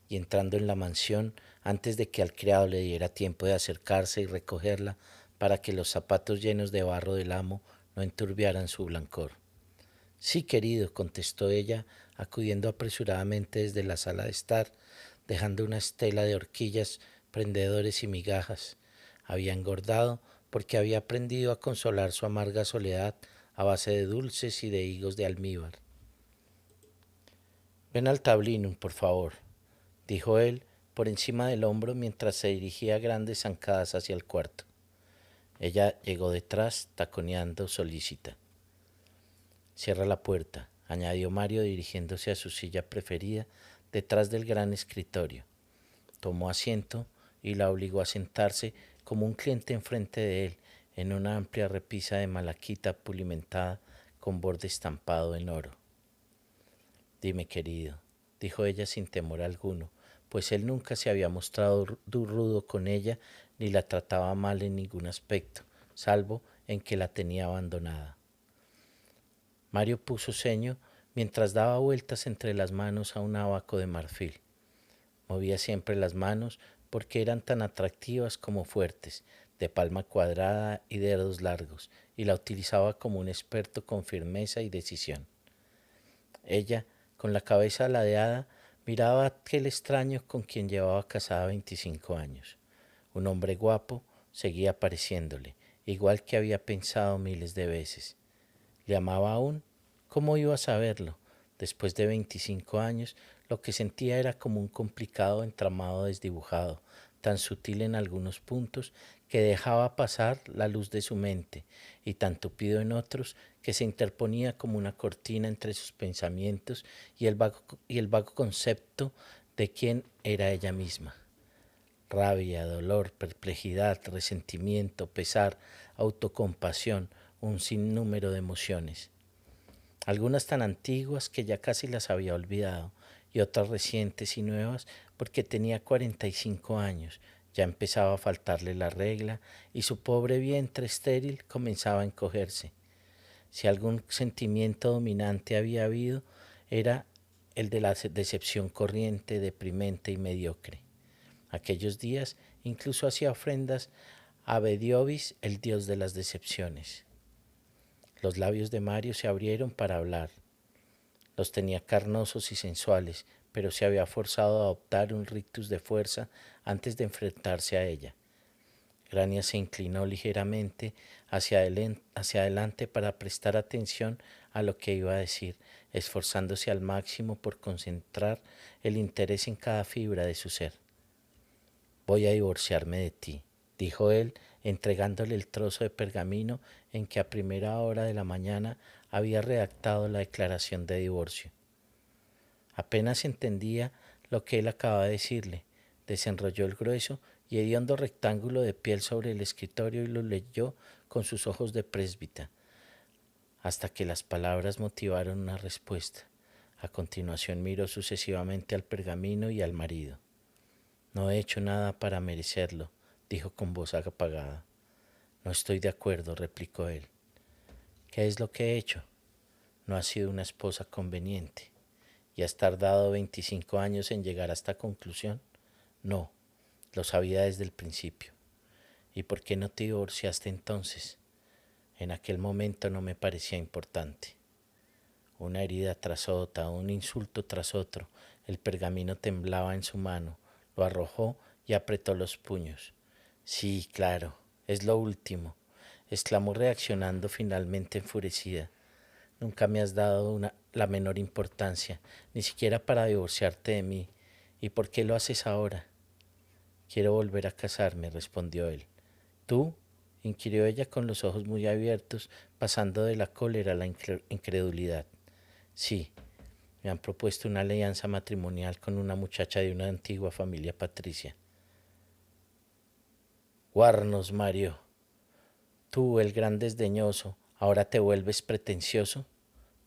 y entrando en la mansión antes de que al criado le diera tiempo de acercarse y recogerla para que los zapatos llenos de barro del amo no enturbiaran su blancor. Sí, querido, contestó ella, acudiendo apresuradamente desde la sala de estar, dejando una estela de horquillas, prendedores y migajas. Había engordado porque había aprendido a consolar su amarga soledad a base de dulces y de higos de almíbar. Ven al tablinum, por favor, dijo él por encima del hombro mientras se dirigía a grandes zancadas hacia el cuarto. Ella llegó detrás, taconeando solícita. Cierra la puerta, añadió Mario dirigiéndose a su silla preferida detrás del gran escritorio. Tomó asiento y la obligó a sentarse como un cliente enfrente de él en una amplia repisa de malaquita pulimentada con borde estampado en oro. Dime, querido, dijo ella sin temor alguno, pues él nunca se había mostrado rudo con ella ni la trataba mal en ningún aspecto, salvo en que la tenía abandonada. Mario puso ceño mientras daba vueltas entre las manos a un abaco de marfil. Movía siempre las manos porque eran tan atractivas como fuertes, de palma cuadrada y dedos largos, y la utilizaba como un experto con firmeza y decisión. Ella, con la cabeza ladeada, miraba a aquel extraño con quien llevaba casada 25 años. Un hombre guapo seguía pareciéndole, igual que había pensado miles de veces. ¿Le amaba aún? ¿Cómo iba a saberlo? Después de 25 años, lo que sentía era como un complicado entramado desdibujado, tan sutil en algunos puntos que dejaba pasar la luz de su mente, y tan tupido en otros que se interponía como una cortina entre sus pensamientos y el vago concepto de quién era ella misma. Rabia, dolor, perplejidad, resentimiento, pesar, autocompasión, un sinnúmero de emociones. Algunas tan antiguas que ya casi las había olvidado, y otras recientes y nuevas porque tenía 45 años, ya empezaba a faltarle la regla y su pobre vientre estéril comenzaba a encogerse. Si algún sentimiento dominante había habido, era el de la decepción corriente, deprimente y mediocre. Aquellos días incluso hacía ofrendas a Bediovis, el dios de las decepciones. Los labios de Mario se abrieron para hablar. Los tenía carnosos y sensuales, pero se había forzado a adoptar un rictus de fuerza antes de enfrentarse a ella. Grania se inclinó ligeramente hacia adelante para prestar atención a lo que iba a decir, esforzándose al máximo por concentrar el interés en cada fibra de su ser. Voy a divorciarme de ti, dijo él, entregándole el trozo de pergamino en que a primera hora de la mañana había redactado la declaración de divorcio. Apenas entendía lo que él acababa de decirle. Desenrolló el grueso y hediondo rectángulo de piel sobre el escritorio y lo leyó con sus ojos de présbita, hasta que las palabras motivaron una respuesta. A continuación miró sucesivamente al pergamino y al marido. No he hecho nada para merecerlo, dijo con voz apagada. No estoy de acuerdo, replicó él. ¿Qué es lo que he hecho? No has sido una esposa conveniente. ¿Y has tardado 25 años en llegar a esta conclusión? No, lo sabía desde el principio. ¿Y por qué no te divorciaste entonces? En aquel momento no me parecía importante. Una herida tras otra, un insulto tras otro, el pergamino temblaba en su mano, lo arrojó y apretó los puños. Sí, claro, es lo último, exclamó reaccionando finalmente enfurecida. Nunca me has dado la menor importancia, ni siquiera para divorciarte de mí. ¿Y por qué lo haces ahora? Quiero volver a casarme, respondió él. ¿Tú? Inquirió ella con los ojos muy abiertos, pasando de la cólera a la incredulidad. Sí, me han propuesto una alianza matrimonial con una muchacha de una antigua familia patricia. Guarnos, Mario. Tú, el gran desdeñoso, ¿ahora te vuelves pretencioso?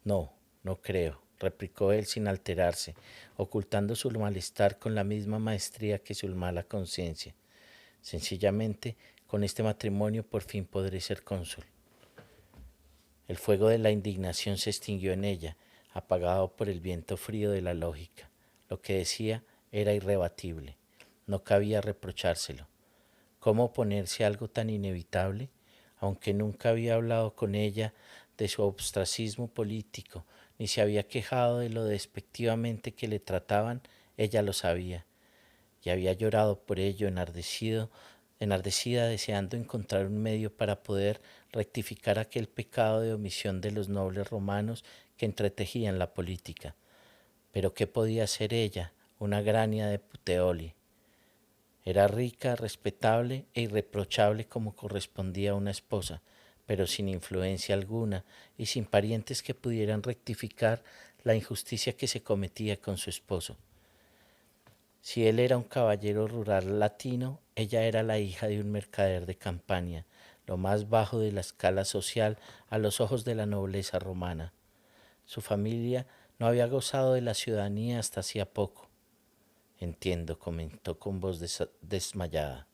No, no creo, replicó él sin alterarse, ocultando su malestar con la misma maestría que su mala conciencia. Sencillamente, con este matrimonio por fin podré ser cónsul. El fuego de la indignación se extinguió en ella, apagado por el viento frío de la lógica. Lo que decía era irrebatible. No cabía reprochárselo. ¿Cómo oponerse a algo tan inevitable? Aunque nunca había hablado con ella de su ostracismo político, ni se había quejado de lo despectivamente que le trataban, ella lo sabía, y había llorado por ello enardecida deseando encontrar un medio para poder rectificar aquel pecado de omisión de los nobles romanos que entretejían la política. Pero ¿qué podía hacer ella, una Grania de Puteoli? Era rica, respetable e irreprochable como correspondía a una esposa, pero sin influencia alguna y sin parientes que pudieran rectificar la injusticia que se cometía con su esposo. Si él era un caballero rural latino, ella era la hija de un mercader de Campania, lo más bajo de la escala social a los ojos de la nobleza romana. Su familia no había gozado de la ciudadanía hasta hacía poco. Entiendo, comentó con voz desmayada.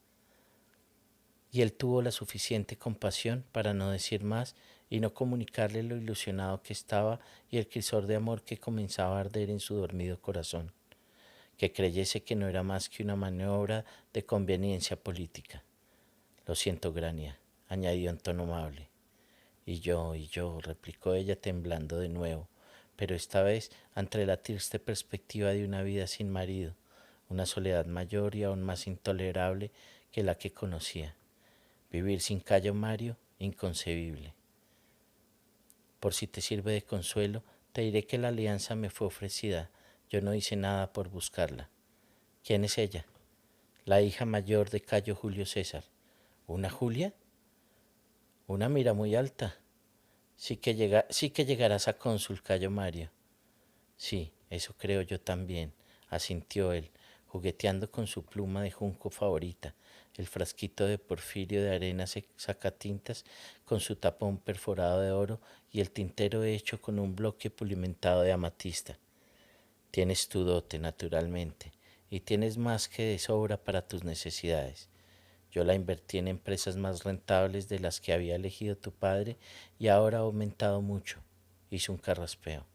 Y él tuvo la suficiente compasión para no decir más y no comunicarle lo ilusionado que estaba y el crisol de amor que comenzaba a arder en su dormido corazón. que creyese que no era más que una maniobra de conveniencia política. Lo siento, Grania, añadió en tono amable. Y yo, replicó ella temblando de nuevo, pero esta vez ante la triste perspectiva de una vida sin marido, una soledad mayor y aún más intolerable que la que conocía. Vivir sin Cayo Mario, inconcebible. Por si te sirve de consuelo, te diré que la alianza me fue ofrecida. Yo no hice nada por buscarla. ¿Quién es ella? La hija mayor de Cayo Julio César. ¿Una Julia? Una mira muy alta. Sí que llegarás a cónsul, Cayo Mario. Sí, eso creo yo también, asintió él, jugueteando con su pluma de junco favorita, el frasquito de porfirio de arena sacatintas con su tapón perforado de oro y el tintero hecho con un bloque pulimentado de amatista. Tienes tu dote, naturalmente, y tienes más que de sobra para tus necesidades. Yo la invertí en empresas más rentables de las que había elegido tu padre y ahora ha aumentado mucho. Hizo un carraspeo.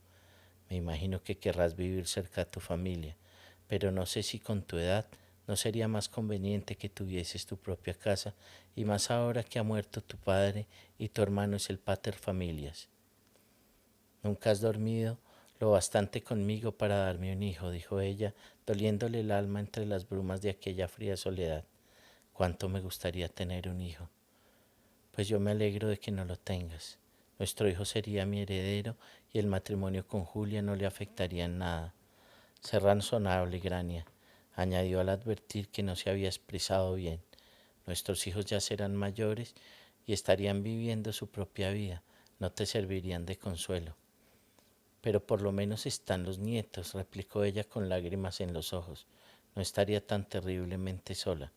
Me imagino que querrás vivir cerca de tu familia, pero no sé si con tu edad no sería más conveniente que tuvieses tu propia casa, y más ahora que ha muerto tu padre y tu hermano es el pater familias. Nunca has dormido lo bastante conmigo para darme un hijo, dijo ella, doliéndole el alma entre las brumas de aquella fría soledad. Cuánto me gustaría tener un hijo. Pues yo me alegro de que no lo tengas. Nuestro hijo sería mi heredero y el matrimonio con Julia no le afectaría en nada. Sé razonable, Grania, añadió al advertir que no se había expresado bien. Nuestros hijos ya serán mayores y estarían viviendo su propia vida, no te servirían de consuelo. Pero por lo menos están los nietos, replicó ella con lágrimas en los ojos. No estaría tan terriblemente sola.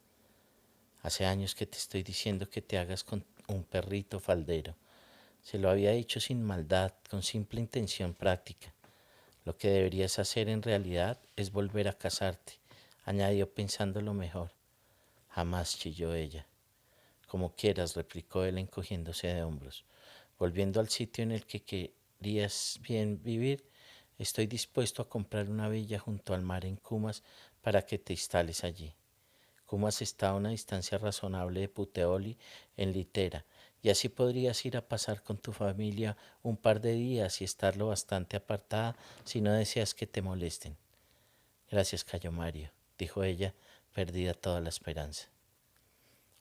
Hace años que te estoy diciendo que te hagas con un perrito faldero. Se lo había dicho sin maldad, con simple intención práctica. Lo que deberías hacer en realidad es volver a casarte, añadió pensándolo mejor. Jamás, chilló ella. Como quieras, replicó él encogiéndose de hombros. Volviendo al sitio en el que querías bien vivir, estoy dispuesto a comprar una villa junto al mar en Cumas para que te instales allí. Cumas está a una distancia razonable de Puteoli, en Litera, y así podrías ir a pasar con tu familia un par de días y estar lo bastante apartada si no deseas que te molesten. Gracias, Cayo Mario, dijo ella, perdida toda la esperanza.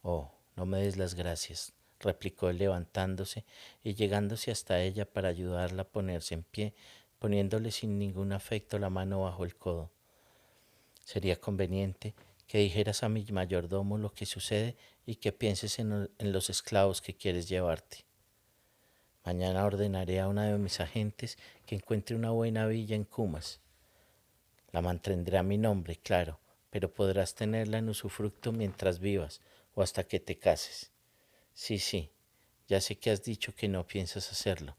Oh, no me des las gracias, replicó él levantándose y llegándose hasta ella para ayudarla a ponerse en pie, poniéndole sin ningún afecto la mano bajo el codo. Sería conveniente que dijeras a mi mayordomo lo que sucede y que pienses en los esclavos que quieres llevarte. Mañana ordenaré a una de mis agentes que encuentre una buena villa en Cumas. La mantendré a mi nombre, claro, pero podrás tenerla en usufructo mientras vivas o hasta que te cases. Sí, sí, ya sé que has dicho que no piensas hacerlo,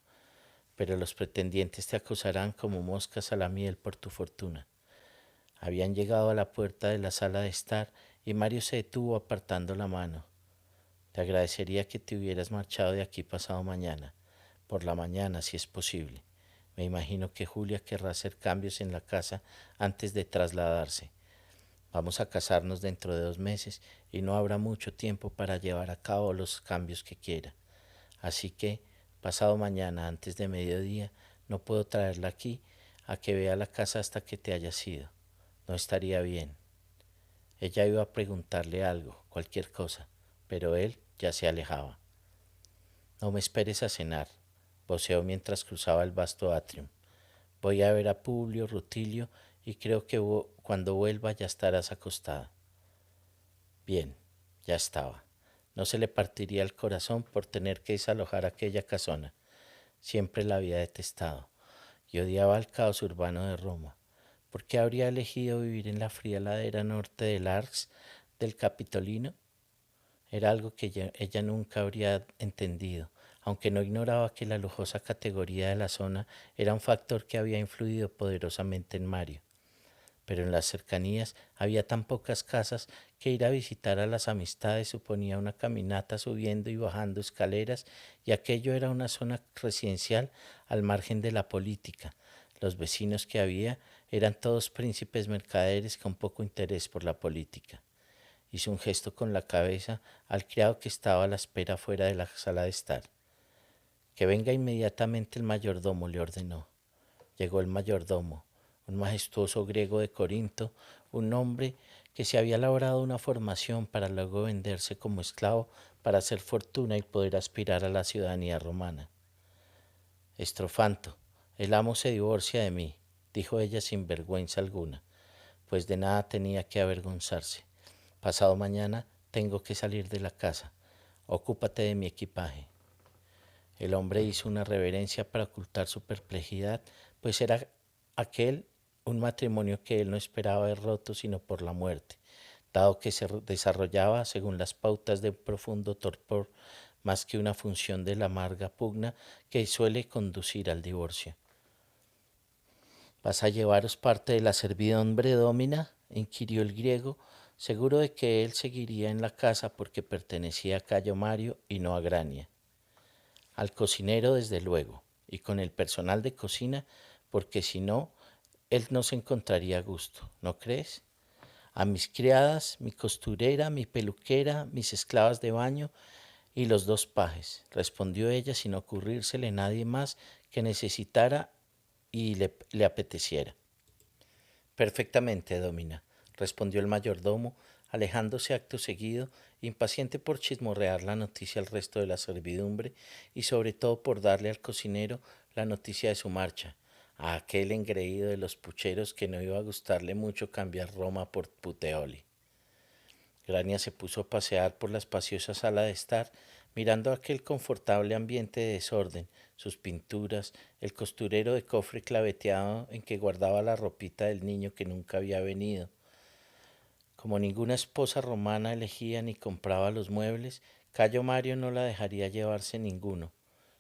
pero los pretendientes te acosarán como moscas a la miel por tu fortuna. Habían llegado a la puerta de la sala de estar y Mario se detuvo apartando la mano. Te agradecería que te hubieras marchado de aquí pasado mañana, por la mañana si es posible. Me imagino que Julia querrá hacer cambios en la casa antes de trasladarse. Vamos a casarnos dentro de 2 meses y no habrá mucho tiempo para llevar a cabo los cambios que quiera. Así que, pasado mañana antes de mediodía, no puedo traerla aquí a que vea la casa hasta que te hayas ido. No estaría bien. Ella iba a preguntarle algo, cualquier cosa, pero él ya se alejaba. No me esperes a cenar, voceó mientras cruzaba el vasto atrium. Voy a ver a Publio Rutilio y creo que cuando vuelva ya estarás acostada. Bien, ya estaba. No se le partiría el corazón por tener que desalojar aquella casona. Siempre la había detestado y odiaba el caos urbano de Roma. ¿Por qué habría elegido vivir en la fría ladera norte del Arx del Capitolino? Era algo que ella nunca habría entendido, aunque no ignoraba que la lujosa categoría de la zona era un factor que había influido poderosamente en Mario. Pero en las cercanías había tan pocas casas que ir a visitar a las amistades suponía una caminata subiendo y bajando escaleras, y aquello era una zona residencial al margen de la política. Los vecinos que había Eran todos príncipes mercaderes con poco interés por la política. Hizo un gesto con la cabeza al criado que estaba a la espera fuera de la sala de estar. Que venga inmediatamente el mayordomo, le ordenó. Llegó el mayordomo, un majestuoso griego de Corinto, un hombre que se había labrado una formación para luego venderse como esclavo para hacer fortuna y poder aspirar a la ciudadanía romana. Estrofanto, el amo se divorcia de mí, dijo ella sin vergüenza alguna, pues de nada tenía que avergonzarse. Pasado mañana tengo que salir de la casa. Ocúpate de mi equipaje. El hombre hizo una reverencia para ocultar su perplejidad, pues era aquel un matrimonio que él no esperaba haber roto sino por la muerte, dado que se desarrollaba según las pautas de un profundo torpor más que una función de la amarga pugna que suele conducir al divorcio. ¿Vas a llevaros parte de la servidumbre, Domina?, inquirió el griego, seguro de que él seguiría en la casa porque pertenecía a Cayo Mario y no a Grania. Al cocinero, desde luego, y con el personal de cocina, porque si no, él no se encontraría a gusto, ¿no crees? A mis criadas, mi costurera, mi peluquera, mis esclavas de baño y los 2 pajes, respondió ella sin ocurrírsele nadie más que necesitara y le apeteciera. Perfectamente, Domina, respondió el mayordomo, alejándose acto seguido, impaciente por chismorrear la noticia al resto de la servidumbre y sobre todo por darle al cocinero la noticia de su marcha, a aquel engreído de los pucheros que no iba a gustarle mucho cambiar Roma por Puteoli. Grania se puso a pasear por la espaciosa sala de estar, mirando aquel confortable ambiente de desorden, sus pinturas, el costurero de cofre claveteado en que guardaba la ropita del niño que nunca había venido. Como ninguna esposa romana elegía ni compraba los muebles, Cayo Mario no la dejaría llevarse ninguno.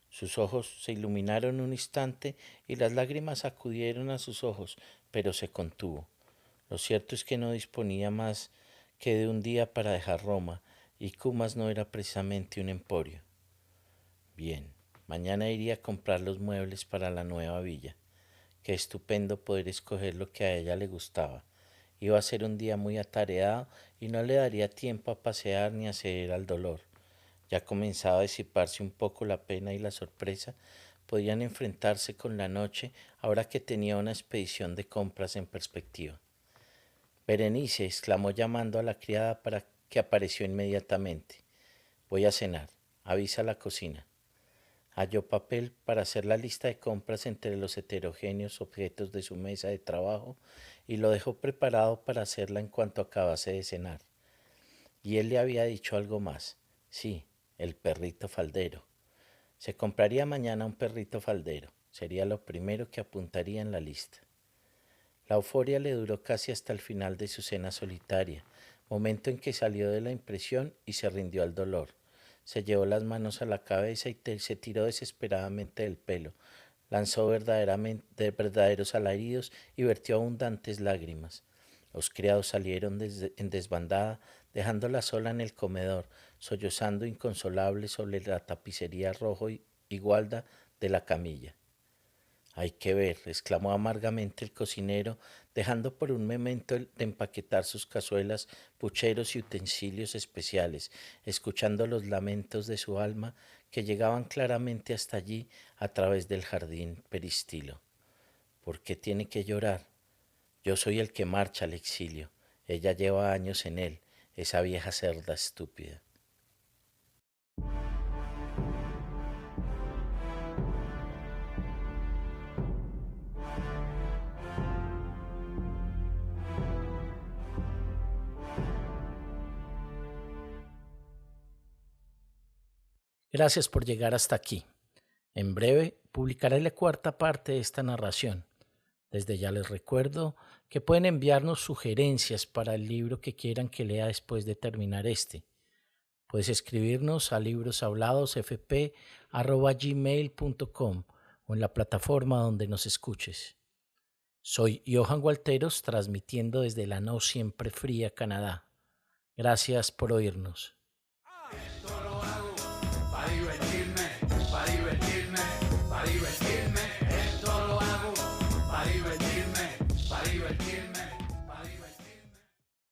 Sus ojos se iluminaron un instante y las lágrimas acudieron a sus ojos, pero se contuvo. Lo cierto es que no disponía más que de un día para dejar Roma, y Cumas no era precisamente un emporio. Bien, mañana iría a comprar los muebles para la nueva villa. Qué estupendo poder escoger lo que a ella le gustaba. Iba a ser un día muy atareado y no le daría tiempo a pasear ni a ceder al dolor. Ya comenzaba a disiparse un poco la pena y la sorpresa. Podían enfrentarse con la noche ahora que tenía una expedición de compras en perspectiva. Berenice, exclamó llamando a la criada para que apareció inmediatamente. Voy a cenar. Avisa a la cocina. Halló papel para hacer la lista de compras entre los heterogéneos objetos de su mesa de trabajo y lo dejó preparado para hacerla en cuanto acabase de cenar. Y él le había dicho algo más. Sí, el perrito faldero. Se compraría mañana un perrito faldero. Sería lo primero que apuntaría en la lista. La euforia le duró casi hasta el final de su cena solitaria, momento en que salió de la impresión y se rindió al dolor. Se llevó las manos a la cabeza y se tiró desesperadamente del pelo. Lanzó verdaderos alaridos y vertió abundantes lágrimas. Los criados salieron en desbandada, dejándola sola en el comedor, sollozando inconsolable sobre la tapicería rojo y gualda de la camilla. Hay que ver, exclamó amargamente el cocinero, dejando por un momento de empaquetar sus cazuelas, pucheros y utensilios especiales, escuchando los lamentos de su alma que llegaban claramente hasta allí a través del jardín peristilo. ¿Por qué tiene que llorar? Yo soy el que marcha al exilio. Ella lleva años en él, esa vieja cerda estúpida. Gracias por llegar hasta aquí. En breve publicaré la 4ª parte de esta narración. Desde ya les recuerdo que pueden enviarnos sugerencias para el libro que quieran que lea después de terminar este. Puedes escribirnos a libroshabladosfp@gmail.com o en la plataforma donde nos escuches. Soy Johan Walteros, transmitiendo desde la no siempre fría Canadá. Gracias por oírnos.